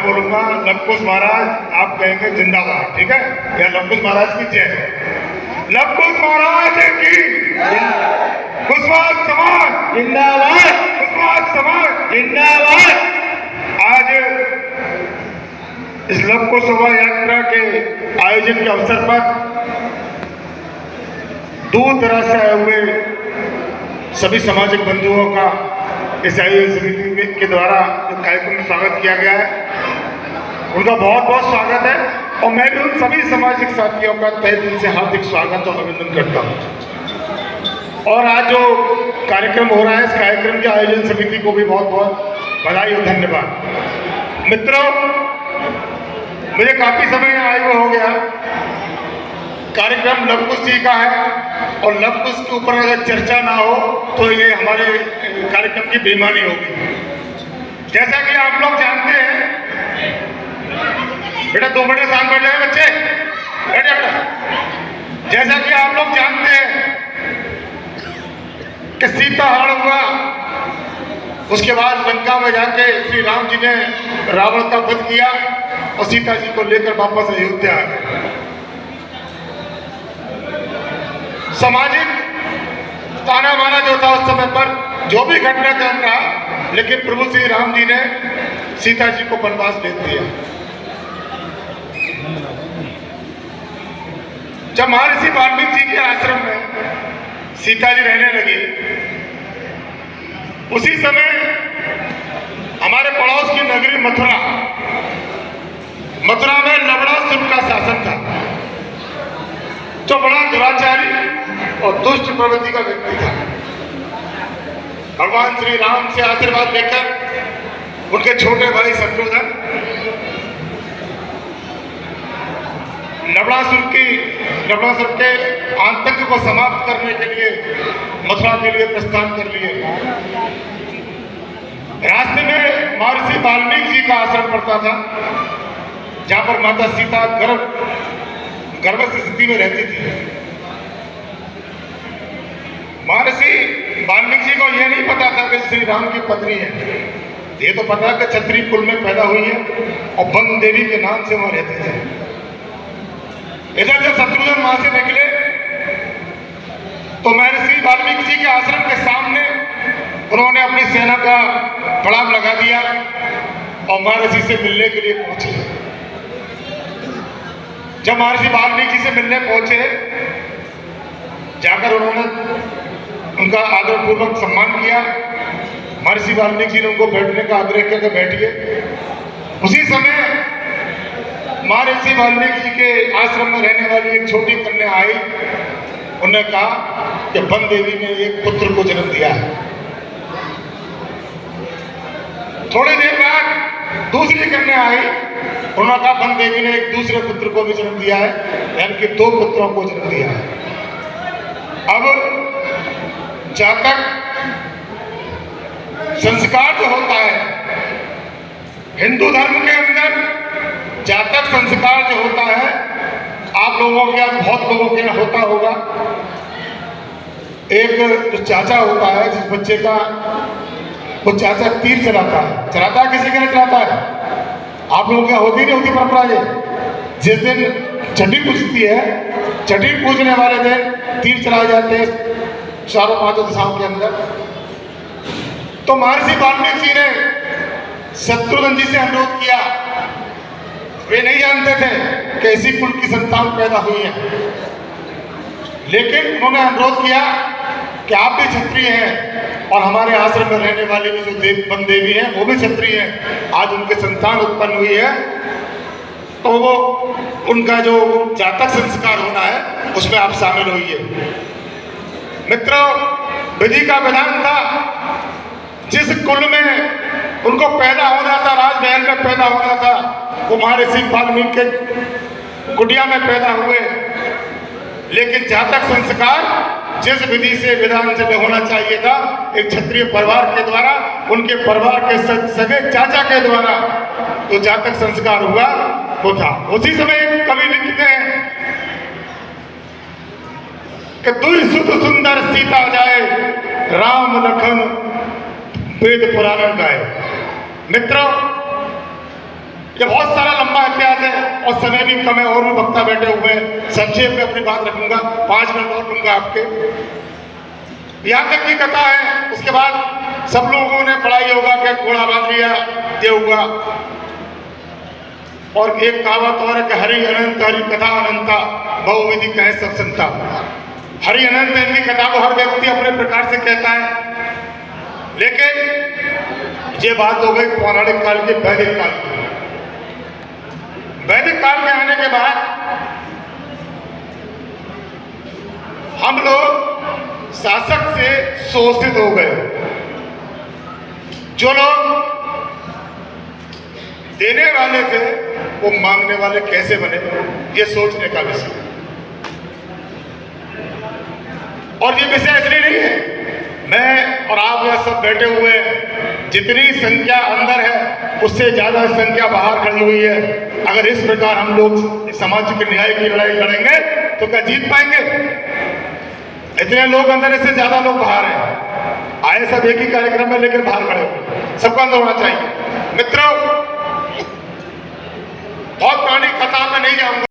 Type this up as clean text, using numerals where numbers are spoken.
बोलूंगा लवकुश महाराज, आप कहेंगे जिंदाबाद, ठीक है? या लवकुश महाराज की जय। लवकुश महाराज की, कुशवाहा समाज जिंदाबाद, कुशवाहा समाज जिंदाबाद। आज इस लवकुश शोभा यात्रा के आयोजन के अवसर पर दूर दराज से आए हुए सभी सामाजिक बंधुओं का इस आयोजन समिति के द्वारा इस कार्यक्रम में स्वागत किया गया है। उनका बहुत बहुत स्वागत है और मैं भी उन सभी सामाजिक साथियों का तहे दिल से हार्दिक स्वागत और अभिनंदन करता हूँ। और आज जो कार्यक्रम हो रहा है, इस कार्यक्रम के आयोजन समिति को भी बहुत बहुत बधाई और धन्यवाद। मित्रों, मुझे काफी समय आए हुए हो गया। कार्यक्रम लवकुश जी का है और लवकुश के ऊपर अगर चर्चा ना हो तो ये हमारे कार्यक्रम की बेईमानी होगी। जैसा कि आप लोग जानते हैं, बेटा 2 मिनट साथ बैठ जाए बच्चे, बैठ जाओ। जैसा कि आप लोग जानते हैं कि सीता हरण हुआ, उसके बाद लंका में जाके श्री राम जी ने रावण का वध किया और सीता जी को लेकर वापस अयोध्या आ गए। सामाजिक ताना बाना जो था उस समय पर, जो भी घटनाक्रम रहा, लेकिन प्रभु श्री राम जी ने सीता जी को वनवास भेज दिया। जब महर्षि वाल्मीकि जी के आश्रम में सीता जी रहने लगी, उसी समय हमारे पड़ोस की नगरी मथुरा में लवणासुर का शासन था, जो बड़ा दुराचारी और दुष्ट प्रवृत्ति का व्यक्ति था। भगवान श्री राम से आशीर्वाद लेकर उनके छोटे भाई शत्रुघ्न लवणासुर के आतंक को समाप्त करने के लिए मथुरा के लिए प्रस्थान कर लिए। रास्ते में महर्षि वाल्मीकि जी का आश्रम पड़ता था, जहां पर माता सीता गर्भस्थ स्थिति में रहती थी। महर्षि वाल्मीकि जी को यह नहीं पता था कि श्री राम की पत्नी है। ये तो पता कि क्षत्रिय कुल में पैदा हुई है और वन देवी के नाम से वहां रहते थे। इधर जब शत्रुघ्न वहां से निकले तो महर्षि वाल्मीकि जी के आश्रम के सामने उन्होंने अपनी सेना का पड़ाव लगा दिया और महर्षि से मिलने के लिए पहुंचे। जब महर्षि वाल्मीकि जी से मिलने पहुंचे, जाकर उन्होंने उनका आदरपूर्वक सम्मान किया। महर्षि वाल्मीकि जी ने उनको बैठने का आग्रह किया कि बैठिए। उसी समय महर्षि वाल्मीकि जी के आश्रम में रहने वाली एक छोटी कन्या आई। उन्होंने कहा कि वन देवी ने एक पुत्र को जन्म दिया है। थोड़ी देर बाद दूसरी कन्या आई। उन्होंने कहा वन देवी ने एक दूसरे पुत्र को भी जन्म दिया है, यानी कि 2 पुत्रों को जन्म दिया है। अब जातक संस्कार जो होता है हिंदू धर्म के अंदर, जातक संस्कार जो होता है, आप लोगों के यहाँ, बहुत लोगों के यहाँ होता होगा। एक जो चाचा होता है, जिस बच्चे का वो चाचा तीर चलाता है, किसी के लिए चलाता है? आप लोगों के यहाँ होती नहीं होती परंपरा ये? जिस दिन छठी पूजती है, छठी पूजने वाले दिन तीर चलाए जाते हैं चारों 5 दिशाओं के अंदर। तो महर्षि वाल्मीकि जी ने शत्रुघ्न जी से अनुरोध किया। वे नहीं जानते थे कि इसी कुल की संतान पैदा हुई है, लेकिन उन्होंने अनुरोध किया कि आप भी क्षत्रिय हैं और हमारे आश्रम में रहने वाले भी जो वन देवी हैं वो भी क्षत्रिय हैं। आज उनके संतान उत्पन्न हुई है, तो वो उनका जो जातक संस्कार होना है उसमें आप शामिल होइए। मित्रों, विधि का विधान था, जिस कुल में उनको पैदा होना था, राजमहल में पैदा होना था, वो महर्षि वाल्मीकि के कुटिया में पैदा हुए। लेकिन जातक संस्कार जिस विधि से विधान से होना चाहिए था, एक क्षत्रिय परिवार के द्वारा, उनके परिवार के सगे चाचा के द्वारा तो जातक संस्कार हुआ वो था। उसी समय कवि लिखते हैं कि दुई सुध सुंदर सीता जाए, राम लखन वेद पुराण गाए। मित्रों, ये बहुत सारा लंबा इतिहास है और समय भी कम है और भी वक्ता बैठे हुए हैं। संक्षेप में अपनी बात रखूंगा, 5 मिनट और लूंगा आपके। यहाँ तक की कथा है, उसके बाद सब लोगों ने पढ़ा ही होगा कि घोड़ा बांध लिया, ये हुआ। और एक कहावत और है कि हरि अनंत हरि कथा अनंता बहुविधि कहे सब संता। हरि अनंत इनकी कथा को हर व्यक्ति अपने प्रकार से कहता है, लेकिन ये बात हो गई पौराणिक काल के, वैदिक काल की। वैदिक काल में आने के बाद हम लोग शासक से शोषित हो गए। जो लोग देने वाले थे वो मांगने वाले कैसे बने, ये सोचने का विषय। और ये विषय इसलिए नहीं है, मैं और आप यह सब बैठे हुए हैं, जितनी संख्या अंदर है उससे ज्यादा संख्या बाहर खड़ी हुई है। अगर इस प्रकार हम लोग सामाजिक न्याय की लड़ाई लड़ेंगे तो क्या जीत पाएंगे? इतने लोग अंदर, इससे ज्यादा लोग बाहर हैं। आए सब एक ही कार्यक्रम में, लेकिन बाहर खड़े हुए, सबको अंदर होना चाहिए। मित्रों, बहुत पुरानी कथा में नहीं जाऊंगा।